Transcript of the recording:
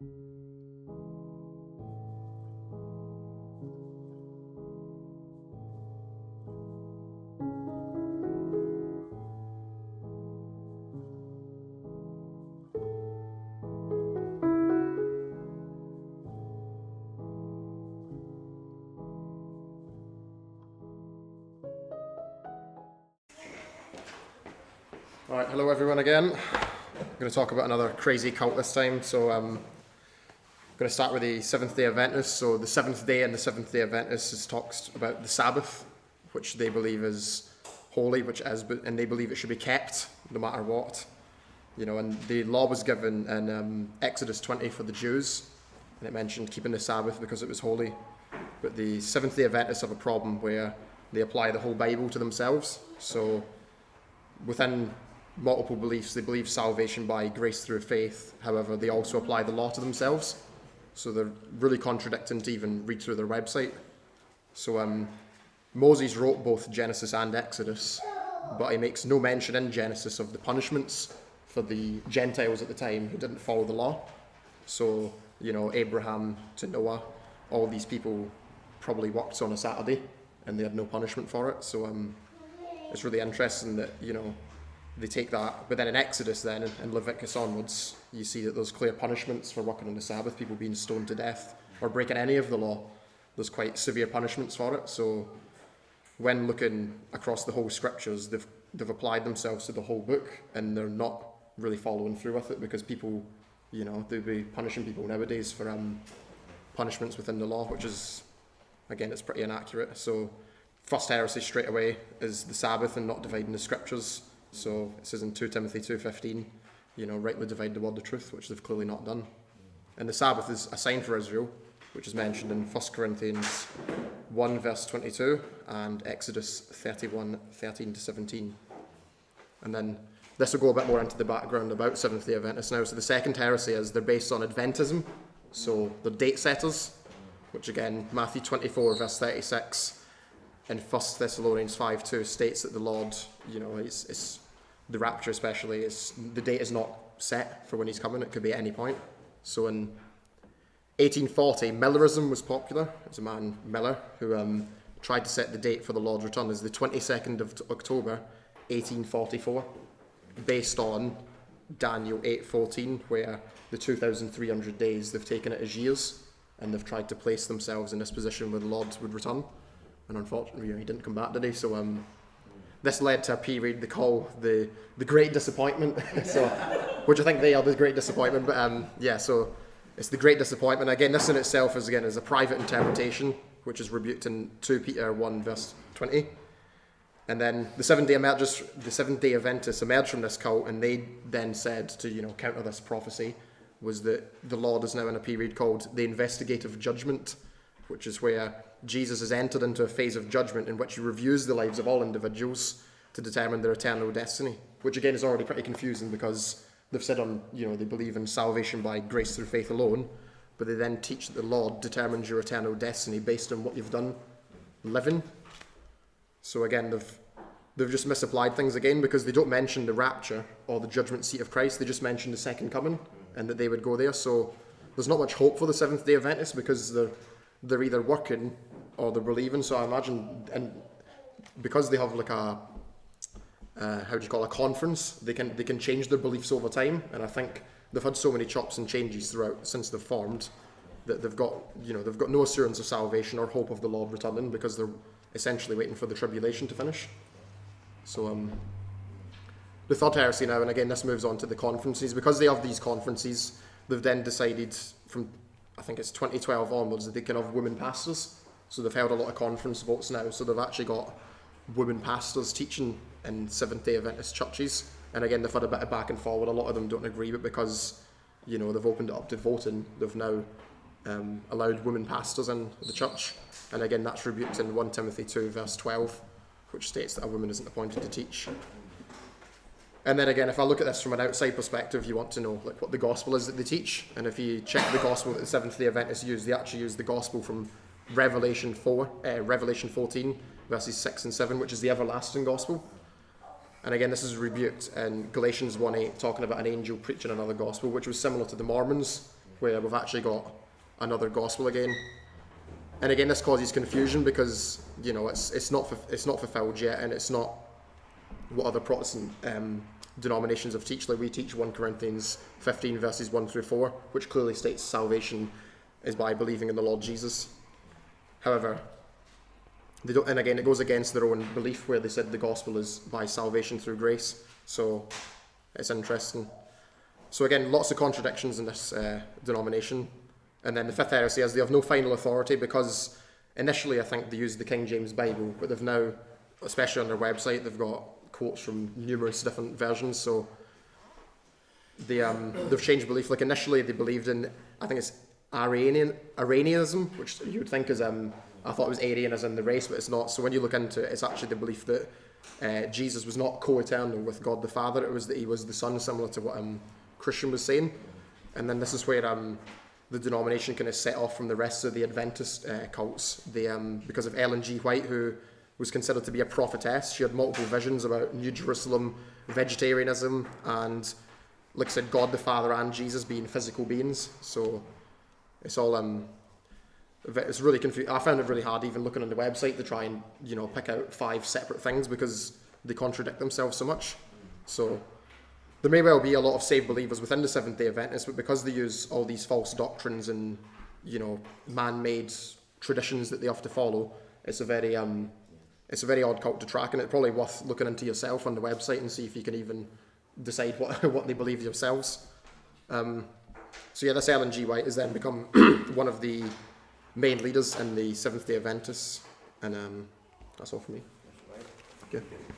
All right, hello everyone again. I'm going to talk about another crazy cult this time. So I'm going to start with the Seventh-day Adventists. So the seventh day and the Seventh-day Adventists talks about the Sabbath, which they believe is holy, and they believe it should be kept no matter what. And the law was given in Exodus 20 for the Jews, and it mentioned keeping the Sabbath because it was holy. But the Seventh-day Adventists have a problem where they apply the whole Bible to themselves. So within multiple beliefs, they believe salvation by grace through faith. However, they also apply the law to themselves. So they're really contradicting to even read through their website. So Moses wrote both Genesis and Exodus, but he makes no mention in Genesis of the punishments for the Gentiles at the time who didn't follow the law. So, Abraham to Noah, all these people probably worked on a Saturday and they had no punishment for it. So it's really interesting that, they take that. But then in Exodus then, and Leviticus onwards, you see that there's clear punishments for working on the Sabbath, people being stoned to death or breaking any of the law. There's quite severe punishments for it. So when looking across the whole scriptures, they've applied themselves to the whole book, and they're not really following through with it because people, they'd be punishing people nowadays for punishments within the law, which is, again, it's pretty inaccurate. So first heresy straight away is the Sabbath and not dividing the scriptures. So it says in 2 Timothy 2:15, rightly divide the word of truth, which they've clearly not done. And the Sabbath is a sign for Israel, which is mentioned in 1 Corinthians 1 verse 22 and Exodus 31, 13 to 17. And then this will go a bit more into the background about Seventh-day Adventists now. So the second heresy is they're based on Adventism. So they're date setters, which again, Matthew 24 verse 36 and 1 Thessalonians 5:2 states that the Lord, it's the rapture especially, the date is not set for when he's coming. It could be at any point. So in 1840, Millerism was popular. It's a man, Miller, who tried to set the date for the Lord's return as the 22nd of October, 1844, based on Daniel 8:14, where the 2,300 days, they've taken it as years, and they've tried to place themselves in this position where the Lord would return. And unfortunately, he didn't come back, did he? So this led to a period they call the Great Disappointment, which I think they are the Great Disappointment. But so it's the Great Disappointment. Again, this in itself is a private interpretation, which is rebuked in 2 Peter 1 verse 20. And then the Seventh-day Adventists emerged from this cult, and they then said to counter this prophecy was that the Lord is now in a period called the investigative judgment, which is where Jesus has entered into a phase of judgment in which he reviews the lives of all individuals to determine their eternal destiny, which again is already pretty confusing because they've said they believe in salvation by grace through faith alone, but they then teach that the Lord determines your eternal destiny based on what you've done living. So again, they've just misapplied things again because they don't mention the rapture or the judgment seat of Christ. They just mention the second coming and that they would go there. So there's not much hope for the Seventh-day Adventists because they're either working or they're believing. So I imagine, and because they have a conference, they can change their beliefs over time. And I think they've had so many chops and changes throughout since they've formed that they've got no assurance of salvation or hope of the Lord returning because they're essentially waiting for the tribulation to finish. So the third heresy now, and again this moves on to the conferences, because they have these conferences, they've then decided from I think it's 2012 onwards that they can have women pastors. So they've held a lot of conference votes now. So they've actually got women pastors teaching in Seventh-day Adventist churches. And again, they've had a bit of back and forward. A lot of them don't agree, but because, they've opened it up to voting, they've now allowed women pastors in the church. And again, that's rebuked in 1 Timothy 2 verse 12, which states that a woman isn't appointed to teach. And then again, if I look at this from an outside perspective, you want to know what the gospel is that they teach. And if you check the gospel that the Seventh-day Adventists use, they actually use the gospel from Revelation 14, verses 6 and 7, which is the everlasting gospel. And again, this is rebuked in Galatians 1:8, talking about an angel preaching another gospel, which was similar to the Mormons, where we've actually got another gospel again. And again, this causes confusion because it's not fulfilled yet, and it's not what other Protestant denominations have teach. Like we teach 1 Corinthians 15 verses 1 through 4, which clearly states salvation is by believing in the Lord Jesus. However, they don't, and again, it goes against their own belief where they said the gospel is by salvation through grace. So it's interesting. So again, lots of contradictions in this denomination. And then the fifth heresy is they have no final authority because initially I think they used the King James Bible, but they've now, especially on their website, they've got quotes from numerous different versions. So they've changed belief. Like initially they believed in, I think it's Arianism, which you would think is, I thought it was Arian as in the race, but it's not. So when you look into it, it's actually the belief that Jesus was not co-eternal with God the Father. It was that he was the Son, similar to what Christian was saying. And then this is where the denomination kind of set off from the rest of the Adventist cults. Because of Ellen G. White, who was considered to be a prophetess. She had multiple visions about New Jerusalem, vegetarianism, and, like I said, God the Father and Jesus being physical beings. So it's all it's really confusing. I found it really hard even looking on the website to try and pick out 5 separate things because they contradict themselves so much. So there may well be a lot of saved believers within the Seventh-day Adventists, but because they use all these false doctrines and man-made traditions that they have to follow, it's a very odd cult to track, and it's probably worth looking into yourself on the website and see if you can even decide what they believe yourselves. So yeah, this Ellen G. White has then become one of the main leaders in the Seventh-day Adventists, and that's all for me. Okay.